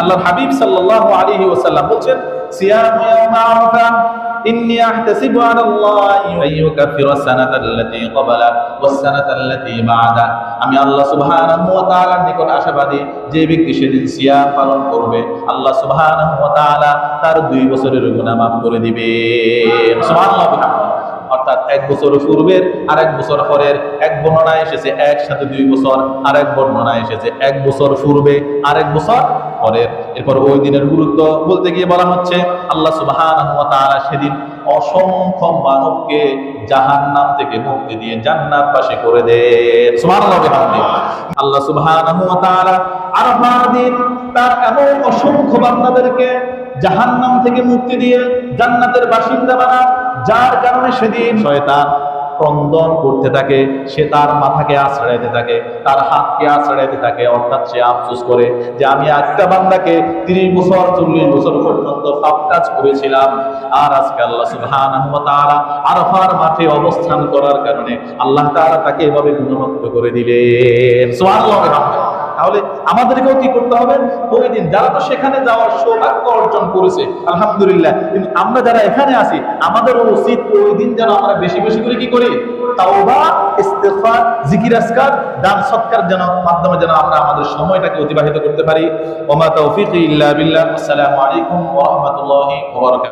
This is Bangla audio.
আল্লাহর হাবিব সাল্লাল্লাহু আলাইহি ওয়াসাল্লাম বলেন সিয়ামু ইয়াউমা আরাফা ইন্নী আহতাসিবু আলা আল্লাহি আন ইউকাফিরা সানাতা আল্লাতী ক্বাবালা ওয়াস সানাতা আল্লাতী বা'দা। আমি আল্লাহ সুবহানাহু ওয়া তাআলার নিকট আশাবাদী, যে ব্যক্তি সেদিন সিয়াম পালন করবে আল্লাহ সুবহানাহু ওয়া তাআলা তার 2 বছরের গুনাহ মাফ করে দিবেন। সুবহানাল্লাহ। অর্থাৎ 1 বছর পূর্বের আর 1 বছর পরের, এক বর্ণনায় এসেছে একসাথে 2 বছর, আর এক বর্ণনায় এসেছে 1 বছর পূর্বে আর 1 বছর পরের। এরপর ওই দিনের গুরুত্ব বলতে গিয়ে বলা হচ্ছে আল্লাহ সুবহানাহু ওয়া তাআলা সেদিন অসংখ্য মানবকে জাহান্নাম থেকে মুক্তি দিয়ে জান্নাতবাসী করে দেন। সুবহানাল্লাহ। আল্লাহ সুবহানাহু ওয়া তাআলা আরাফার দিন তার এমন অসংখ্য বান্দাদেরকে জাহান্নাম থেকে মুক্তি দিয়ে জান্নাতের বাসিন্দা বানান, যার কারণে সেদিন শয়তান ক্রন্দন করতে থাকে, সে তার মাথাকে আশ্রয়াতে থাকে, তার হাতকে আশ্রয়াতে থাকে। অর্থাৎ সে আফসোস করে যে আমি একটা বান্দাকে 30 বছর 40 বছর পর্যন্ত পাপ কাজ করেছিলাম, আর আজকে আল্লাহ সুবহানাহু ওয়া তাআলা আরাফার মাঠে অবস্থান করার কারণে আল্লাহ তাআলা তাকে এভাবে গুণমুক্ত করে দিলেন। সুবহানাল্লাহ। তাহলে আমাদেরকেও কি করতে হবে? ওই দিন যারা তো সেখানে যাওয়ার সৌভাগ্য অর্জন করেছে আলহামদুলিল্লাহ, কিন্তু আমরা যারা এখানে আছি আমাদের উচিত ওই দিন যেন আমরা বেশি বেশি করে কি করি? তাওবা, ইস্তিগফার, জিকির আজকার, দান সৎকার যেন মাধ্যমে যেন আমরা আমাদের সময়টাকে অতিবাহিত করতে পারি। ওয়া মা তাওফীকি ইল্লা বিল্লাহ। আসসালামু আলাইকুম ওয়া রাহমাতুল্লাহি ওয়া বারাকাতুহু।